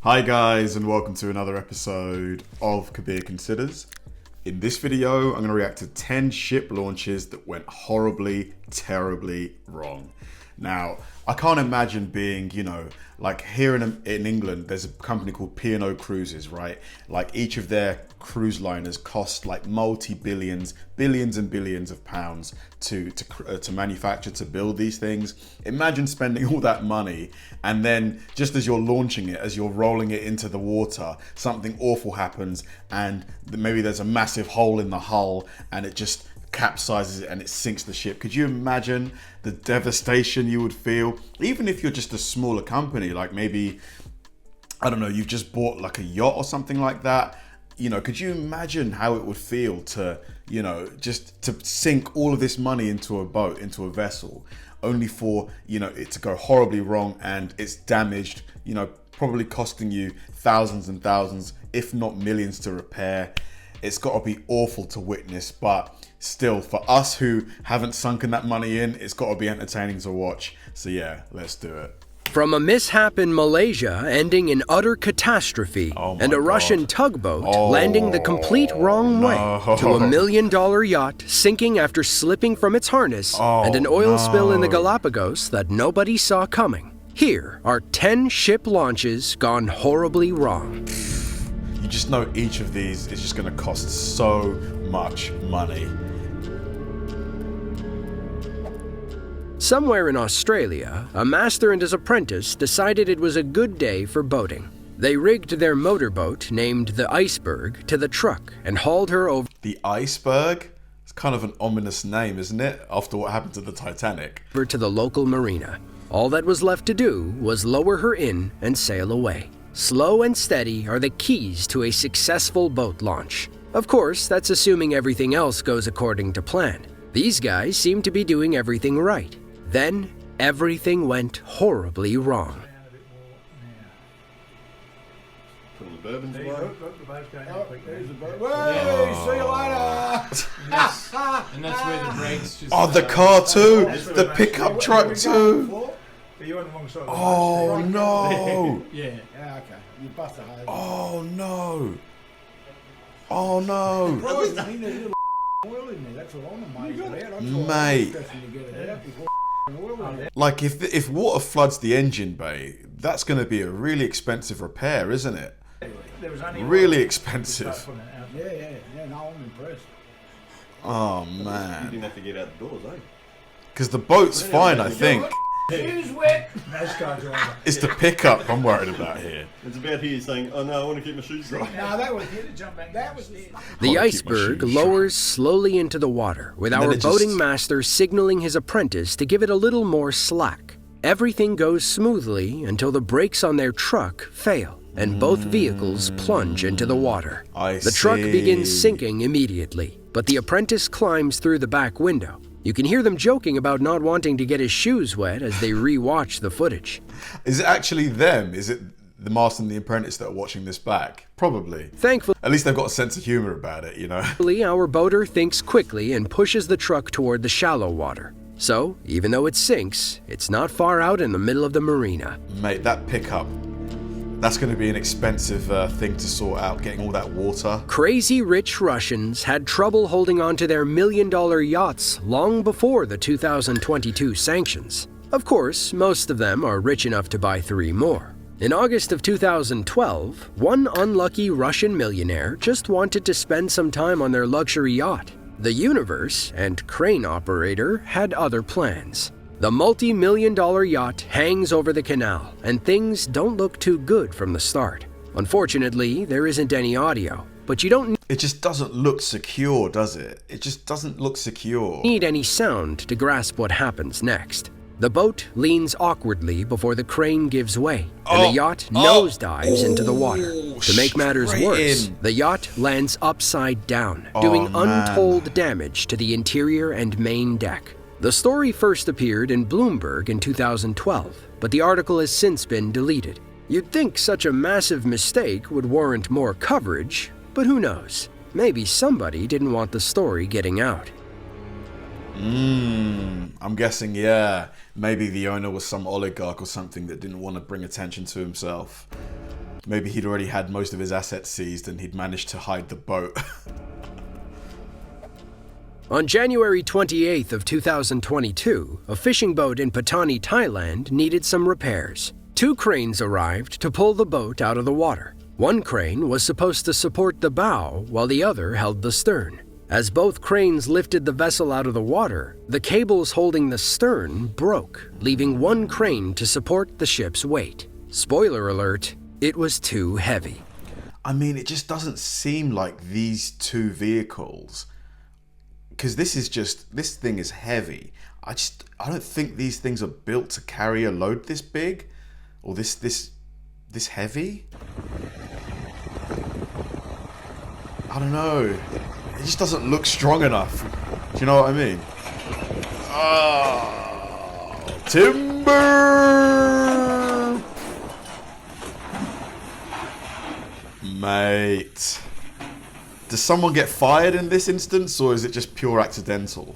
Hi guys, and welcome to another episode of Kabir Considers. In this video, I'm going to react to 10 ship launches that went horribly, terribly wrong. Now, I can't imagine being, like here in England, there's a company called P&O Cruises, right? Like each of their cruise liners cost like multi-billions, billions and billions of pounds to manufacture, to build these things. Imagine spending all that money and then just as you're launching it, as you're rolling it into the water, something awful happens and maybe there's a massive hole in the hull and it just capsizes it and it sinks the ship. Could you imagine the devastation you would feel? Even if you're just a smaller company, like maybe, I don't know, you've just bought like a yacht or something like that. Could you imagine how it would feel to, just to sink all of this money into a boat, into a vessel, only for, it to go horribly wrong and it's damaged, probably costing you thousands and thousands, if not millions to repair. It's got to be awful to witness, but still, for us who haven't sunken that money in, it's got to be entertaining to watch. So yeah, let's do it. From a mishap in Malaysia ending in utter catastrophe and a Russian tugboat landing the complete wrong way to a $1 million yacht sinking after slipping from its harness and an oil spill in the Galapagos that nobody saw coming. Here are 10 ship launches gone horribly wrong. You just know each of these is just going to cost so much money. Somewhere in Australia, a master and his apprentice decided it was a good day for boating. They rigged their motorboat, named the Iceberg, to the truck and hauled her over. The Iceberg? It's kind of an ominous name, isn't it? After what happened to the Titanic. To the local marina. All that was left to do was lower her in and sail away. Slow and steady are the keys to a successful boat launch. Of course, that's assuming everything else goes according to plan. These guys seem to be doing everything right. Then, everything went horribly wrong. Put the bourbons away. There's the bourbon. Hey, see you later! And that's where the brakes just... Oh, the car too! The pickup truck too! Oh no! Yeah. Yeah, okay. You bust a hose. Oh no! Oh no! Surprised me, there's a little oil in there. That's all I'm amazed about. That's why Mate. I'm stressing to get it out before oil in there. Like if water floods the engine bay, that's going to be a really expensive repair, isn't it? Really expensive. Yeah. No, I'm impressed. Oh You man. didn't have to get out the doors, eh? Because the boat's fine, I think. Shoes wet. Nice car driver. It's the pickup I'm worried about here. It's about here saying, oh no, I want to keep my shoes dry. No, that was it. Jump back. That was it. The I'll keep my Iceberg shoes lowers slowly into the water, with And then our it just- boating master signaling his apprentice to give it a little more slack. Everything goes smoothly until the brakes on their truck fail, and both vehicles plunge into the water. The truck begins sinking immediately, but the apprentice climbs through the back window. You can hear them joking about not wanting to get his shoes wet as they re-watch the footage. Is it actually them? Is it the master and the apprentice that are watching this back? Probably. Thankfully, At least they've got a sense of humor about it, our boater thinks quickly and pushes the truck toward the shallow water. So, even though it sinks, it's not far out in the middle of the marina. Mate, that pickup, that's going to be an expensive thing to sort out, getting all that water. Crazy rich Russians had trouble holding on to their $1 million yachts long before the 2022 sanctions. Of course, most of them are rich enough to buy 3 more. In August of 2012, one unlucky Russian millionaire just wanted to spend some time on their luxury yacht. The Universe and crane operator had other plans. The multi-million-dollar yacht hangs over the canal, and things don't look too good from the start. Unfortunately, there isn't any audio, but you don't It just doesn't look secure, does it? It just doesn't look secure. need any sound to grasp what happens next. The boat leans awkwardly before the crane gives way, and the yacht nosedives into the water. To make matters straight worse, in. the yacht lands upside down, doing man. untold damage to the interior and main deck. The story first appeared in Bloomberg in 2012, but the article has since been deleted. You'd think such a massive mistake would warrant more coverage, but who knows? Maybe somebody didn't want the story getting out. I'm guessing, yeah. Maybe the owner was some oligarch or something that didn't want to bring attention to himself. Maybe he'd already had most of his assets seized and he'd managed to hide the boat. On January 28th of 2022, a fishing boat in Patani, Thailand needed some repairs. 2 cranes arrived to pull the boat out of the water. One crane was supposed to support the bow while the other held the stern. As both cranes lifted the vessel out of the water, the cables holding the stern broke, leaving one crane to support the ship's weight. Spoiler alert, it was too heavy. I mean, it just doesn't seem like these 2 vehicles, because this thing is heavy. I don't think these things are built to carry a load this big or this heavy. I don't know. It just doesn't look strong enough. Do you know what I mean? Oh, timber! Mate. Does someone get fired in this instance, or is it just pure accidental?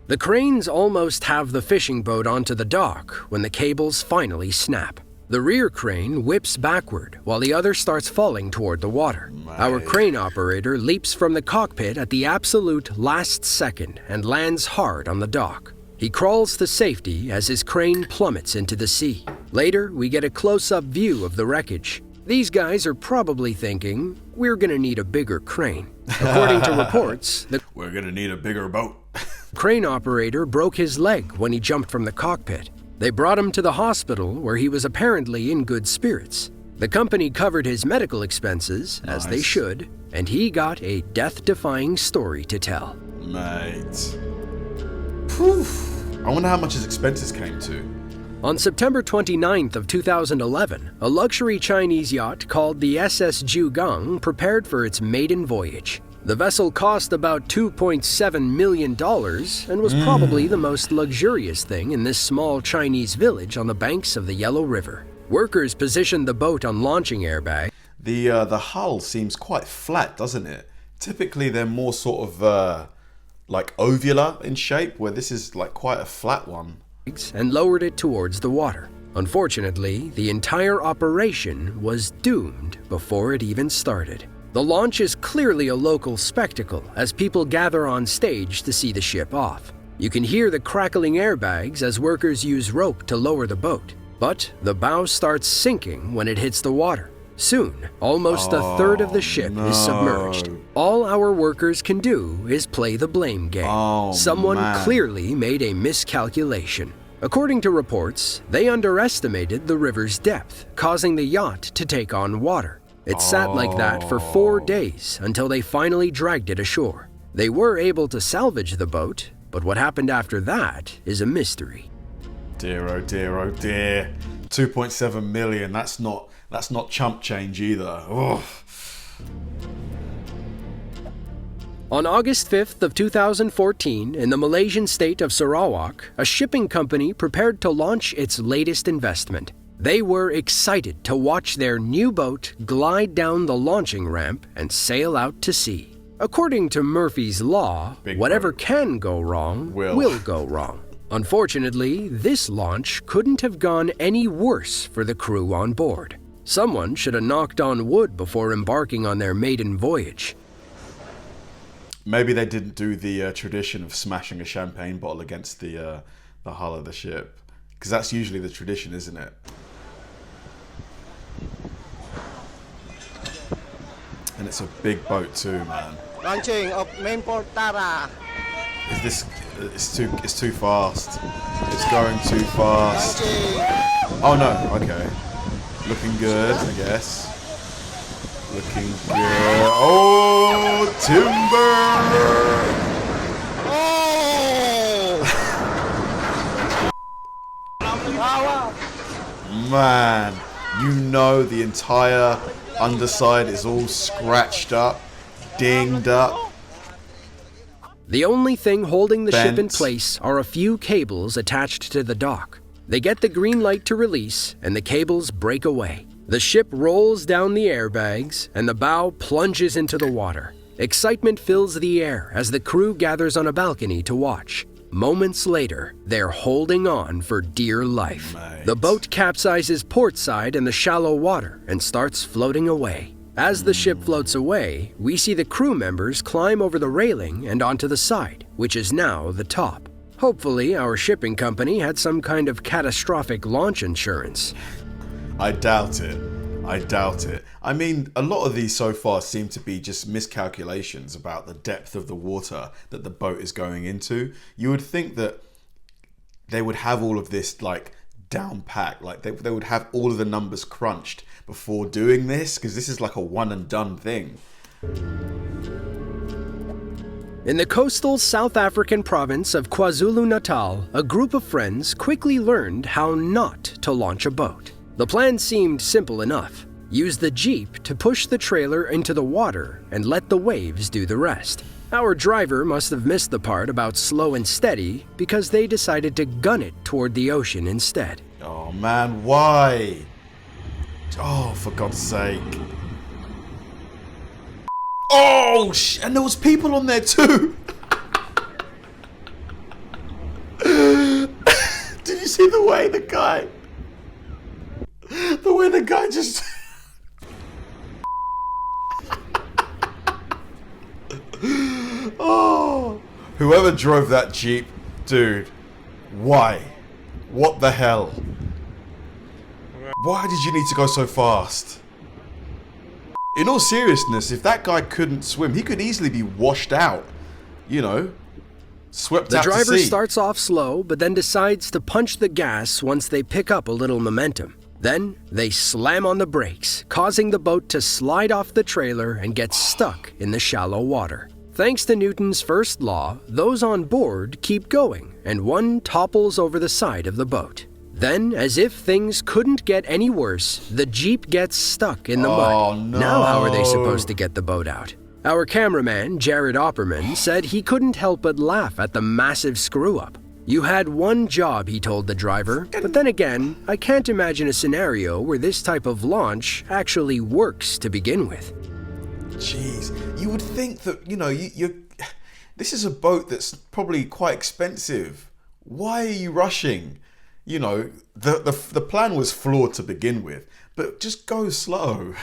The cranes almost have the fishing boat onto the dock when the cables finally snap. The rear crane whips backward while the other starts falling toward the water. Our crane operator leaps from the cockpit at the absolute last second and lands hard on the dock. He crawls to safety as his crane plummets into the sea. Later, we get a close-up view of the wreckage. These guys are probably thinking, we're gonna need a bigger crane. According to reports, We're gonna need a bigger boat. crane operator broke his leg when he jumped from the cockpit. They brought him to the hospital where he was apparently in good spirits. The company covered his medical expenses, as they should, and he got a death-defying story to tell. Mate. Poof. I wonder how much his expenses came to. On September 29th of 2011, a luxury Chinese yacht called the SS Jugung prepared for its maiden voyage. The vessel cost about $2.7 million and was probably the most luxurious thing in this small Chinese village on the banks of the Yellow River. Workers positioned the boat on launching airbags. The hull seems quite flat, doesn't it? Typically they're more sort of like ovular in shape, where this is like quite a flat one. And lowered it towards the water. Unfortunately, the entire operation was doomed before it even started. The launch is clearly a local spectacle as people gather on stage to see the ship off. You can hear the crackling airbags as workers use rope to lower the boat. But the bow starts sinking when it hits the water. Soon, almost a third of the ship is submerged. All our workers can do is play the blame game. Someone clearly made a miscalculation. According to reports, they underestimated the river's depth, causing the yacht to take on water. It sat like that for 4 days until they finally dragged it ashore. They were able to salvage the boat, but what happened after that is a mystery. Dear, oh dear, oh dear. 2.7 million, that's not chump change either. Ugh. On August 5th of 2014, in the Malaysian state of Sarawak, a shipping company prepared to launch its latest investment. They were excited to watch their new boat glide down the launching ramp and sail out to sea. According to Murphy's Law, whatever can go wrong will go wrong. Unfortunately, this launch couldn't have gone any worse for the crew on board. Someone should have knocked on wood before embarking on their maiden voyage. Maybe they didn't do the tradition of smashing a champagne bottle against the hull of the ship, because that's usually the tradition, isn't it? And it's a big boat too, man. Launching of main port Tara. It's too fast. It's going too fast. Launching. Oh no, okay. Looking good, I guess. Looking good. Oh, timber! Oh! Man, you know the entire underside is all scratched up, dinged up. The only thing holding the ship in Bent. place are a few cables attached to the dock. They get the green light to release, and the cables break away. The ship rolls down the airbags, and the bow plunges into the water. Excitement fills the air as the crew gathers on a balcony to watch. Moments later, they're holding on for dear life. Mate. The boat capsizes portside in the shallow water and starts floating away. As the ship floats away, we see the crew members climb over the railing and onto the side, which is now the top. Hopefully, our shipping company had some kind of catastrophic launch insurance. I doubt it. I doubt it. I mean, a lot of these so far seem to be just miscalculations about the depth of the water that the boat is going into. You would think that they would have all of this like down pat, like they would have all of the numbers crunched before doing this, because this is like a one and done thing. In the coastal South African province of KwaZulu-Natal, a group of friends quickly learned how not to launch a boat. The plan seemed simple enough. Use the Jeep to push the trailer into the water and let the waves do the rest. Our driver must have missed the part about slow and steady because they decided to gun it toward the ocean instead. Oh man, why? Oh, for God's sake. Oh, and there was people on there too. Did you see the way the guy just... Oh, whoever drove that Jeep, dude, why? What the hell? Why did you need to go so fast? In all seriousness, if that guy couldn't swim, he could easily be washed out, you know, swept out to sea. The driver starts off slow, but then decides to punch the gas once they pick up a little momentum. Then they slam on the brakes, causing the boat to slide off the trailer and get stuck in the shallow water. Thanks to Newton's first law, those on board keep going, and one topples over the side of the boat. Then, as if things couldn't get any worse, the Jeep gets stuck in the mud. No. Now how are they supposed to get the boat out? Our cameraman, Jared Opperman, said he couldn't help but laugh at the massive screw-up. You had one job, he told the driver, but then again, I can't imagine a scenario where this type of launch actually works to begin with. Jeez, you would think that, you know, this is a boat that's probably quite expensive. Why are you rushing? You know, the plan was flawed to begin with, but just go slow.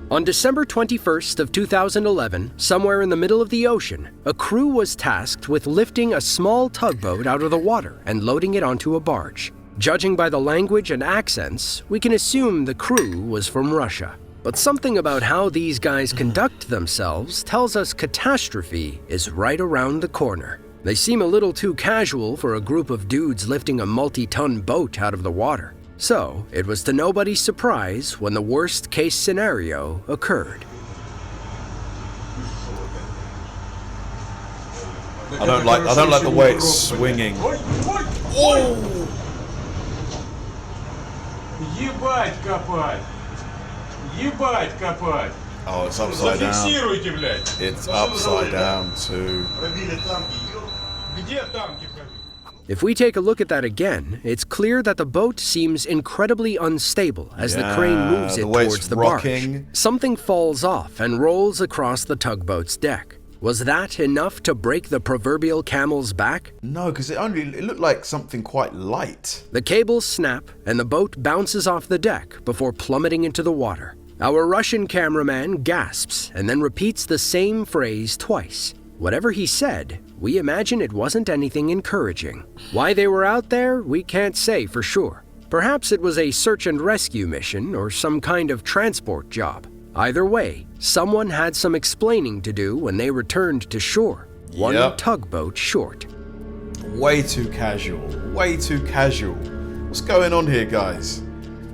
On December 21st of 2011, somewhere in the middle of the ocean, a crew was tasked with lifting a small tugboat out of the water and loading it onto a barge. Judging by the language and accents, we can assume the crew was from Russia. But something about how these guys conduct themselves tells us catastrophe is right around the corner. They seem a little too casual for a group of dudes lifting a multi-ton boat out of the water. So, it was to nobody's surprise when the worst-case scenario occurred. I don't like the way it's swinging. Oh! Ебать копать! Ебать копать! Oh, it's upside down. Зафиксируйте, блядь! It's upside down too. Где танки? If we take a look at that again, it's clear that the boat seems incredibly unstable as the crane moves it towards the barge. Something falls off and rolls across the tugboat's deck. Was that enough to break the proverbial camel's back? No, because it looked like something quite light. The cables snap and the boat bounces off the deck before plummeting into the water. Our Russian cameraman gasps and then repeats the same phrase twice. Whatever he said, we imagine it wasn't anything encouraging. Why they were out there, we can't say for sure. Perhaps it was a search and rescue mission or some kind of transport job. Either way, someone had some explaining to do when they returned to shore. One tugboat short. Way too casual. Way too casual. What's going on here, guys?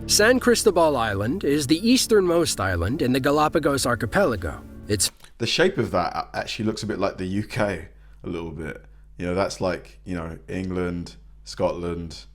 San Cristobal Island is the easternmost island in the Galapagos archipelago. The shape of that actually looks a bit like the UK, a little bit. You know, that's like, you know, England, Scotland,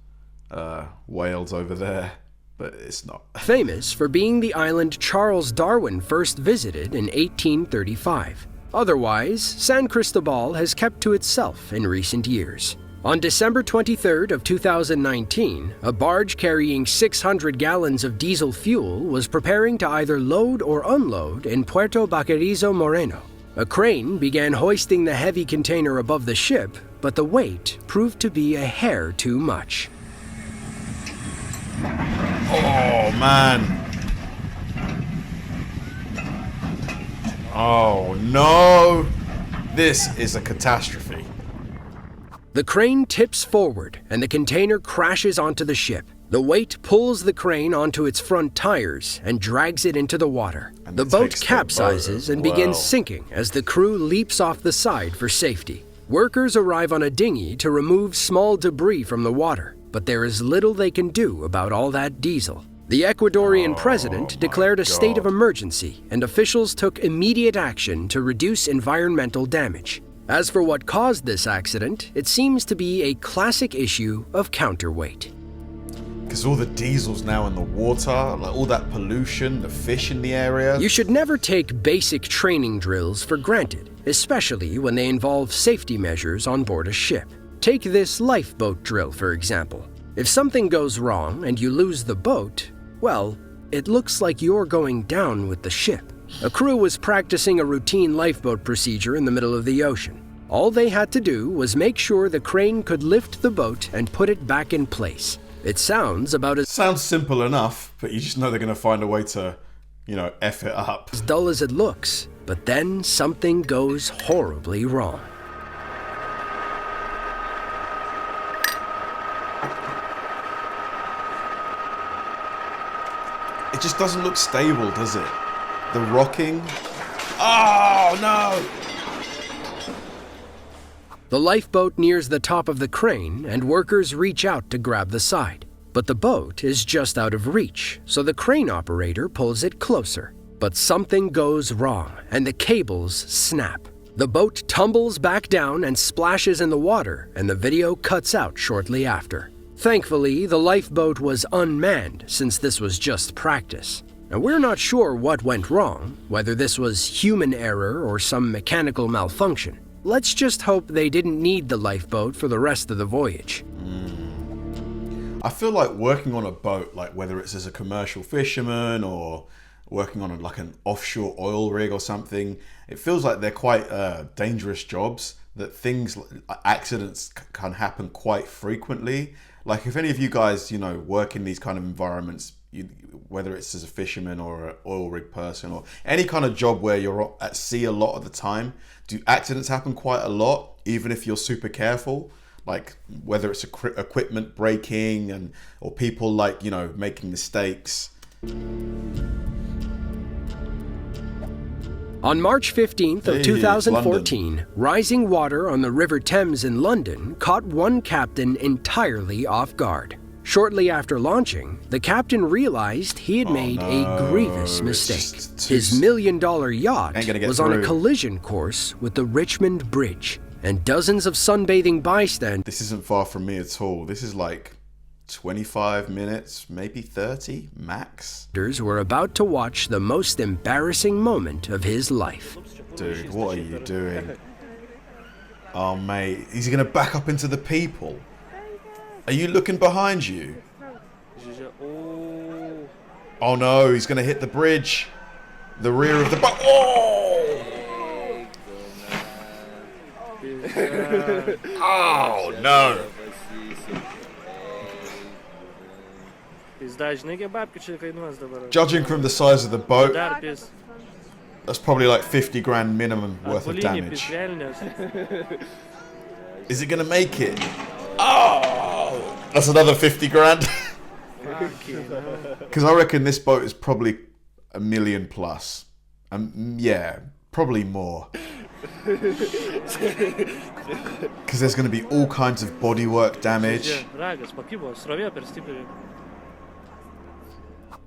Wales over there, but it's not. Famous for being the island Charles Darwin first visited in 1835. Otherwise, San Cristobal has kept to itself in recent years. On December 23rd of 2019, a barge carrying 600 gallons of diesel fuel was preparing to either load or unload in Puerto Baquerizo Moreno. A crane began hoisting the heavy container above the ship, but the weight proved to be a hair too much. Oh, man. Oh, no. This is a catastrophe. The crane tips forward and the container crashes onto the ship. The weight pulls the crane onto its front tires and drags it into the water. And The it boat takes the capsizes boat and as begins well. sinking as the crew leaps off the side for safety. Workers arrive on a dinghy to remove small debris from the water, but there is little they can do about all that diesel. The Ecuadorian president declared a state of God. emergency, and officials took immediate action to reduce environmental damage. As for what caused this accident, it seems to be a classic issue of counterweight. Because all the diesel's now in the water, like all that pollution, the fish in the area. You should never take basic training drills for granted, especially when they involve safety measures on board a ship. Take this lifeboat drill, for example. If something goes wrong and you lose the boat, well, it looks like you're going down with the ship. A crew was practicing a routine lifeboat procedure in the middle of the ocean. All they had to do was make sure the crane could lift the boat and put it back in place. It sounds about as Sounds simple enough, but you just know they're going to find a way to, F it up. dull as it looks, but then something goes horribly wrong. It just doesn't look stable, does it? The rocking. Oh, no! The lifeboat nears the top of the crane, and workers reach out to grab the side. But the boat is just out of reach, so the crane operator pulls it closer. But something goes wrong, and the cables snap. The boat tumbles back down and splashes in the water, and the video cuts out shortly after. Thankfully, the lifeboat was unmanned since this was just practice. Now, we're not sure what went wrong, whether this was human error or some mechanical malfunction. Let's just hope they didn't need the lifeboat for the rest of the voyage. I feel like working on a boat, like whether it's as a commercial fisherman or working on like an offshore oil rig or something, it feels like they're quite dangerous jobs, that things, accidents can happen quite frequently. Like if any of you guys, work in these kind of environments, whether it's as a fisherman or an oil rig person or any kind of job where you're at sea a lot of the time, do accidents happen quite a lot, even if you're super careful? Like whether it's equipment breaking or people making mistakes. On March 15th Hey, of it's 2014, rising water on the River Thames in London caught one captain entirely off guard. Shortly after launching, the captain realized he had made a grievous it's mistake. just His $1 million yacht Ain't gonna get was on a through. collision course with the Richmond Bridge, and dozens of sunbathing bystanders This isn't far from me at all. This is like 25 minutes, maybe 30 max. were about to watch the most embarrassing moment of his life. Dude, what are you doing? Oh, mate, is he going to back up into the people? Are you looking behind you? Oh no, he's going to hit the bridge. The rear of the boat. Oh! Oh no. Judging from the size of the boat, that's probably like 50 grand minimum worth of damage. Is it going to make it? Oh! That's another 50 grand. Because I reckon this boat is probably $1 million plus. Yeah, probably more. Because there's going to be all kinds of bodywork damage.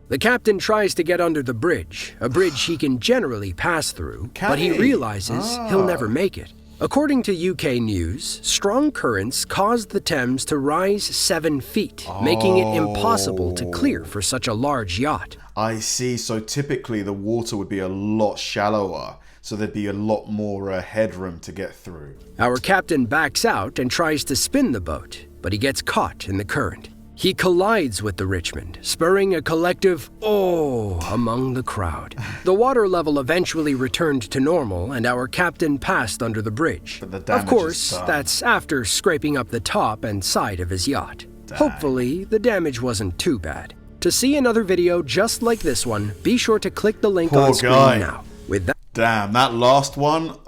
The captain tries to get under the bridge, a bridge he can generally pass through, Can but he he? realizes he'll never make it. According to UK news, strong currents caused the Thames to rise 7 feet, making it impossible to clear for such a large yacht. I see. So typically the water would be a lot shallower, so there'd be a lot more headroom to get through. Our captain backs out and tries to spin the boat, but he gets caught in the current. He collides with the Richmond, spurring a collective "oh" among the crowd. The water level eventually returned to normal and our captain passed under the bridge. But the damage Of course, is done. that's after scraping up the top and side of his yacht. Dang. Hopefully, the damage wasn't too bad. To see another video just like this one, be sure to click the link Poor on screen guy. now. With that, Damn, that last one,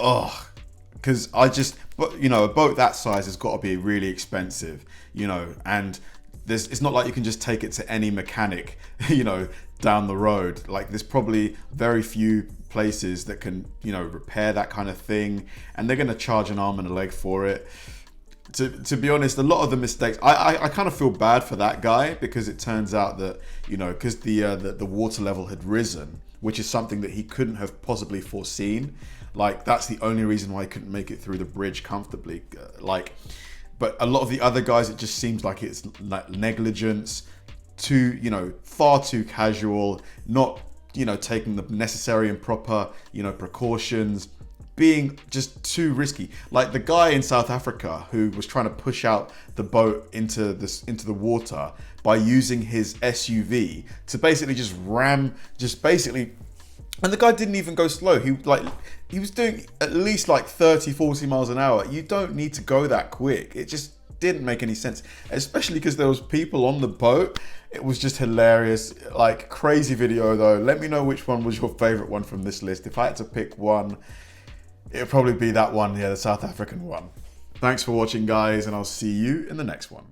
because but you know, a boat that size has got to be really expensive, you know, and it's not like you can just take it to any mechanic, you know, down the road. Like, there's probably very few places that can, you know, repair that kind of thing, and they're going to charge an arm and a leg for it. To be honest, a lot of the mistakes, I kind of feel bad for that guy, because it turns out that, you know, because the water level had risen, which is something that he couldn't have possibly foreseen. Like, that's the only reason why he couldn't make it through the bridge comfortably. But a lot of the other guys, it just seems like it's like negligence, far too casual, not, you know, taking the necessary and proper, you know, precautions, being just too risky. Like the guy in South Africa who was trying to push out the boat into the water by using his SUV to basically just ram, and the guy didn't even go slow. He was doing at least like 30, 40 miles an hour. You don't need to go that quick. It just didn't make any sense, especially because there was people on the boat. It was just hilarious. Like, crazy video though. Let me know which one was your favorite one from this list. If I had to pick one, it would probably be that one, yeah, the South African one. Thanks for watching, guys, and I'll see you in the next one.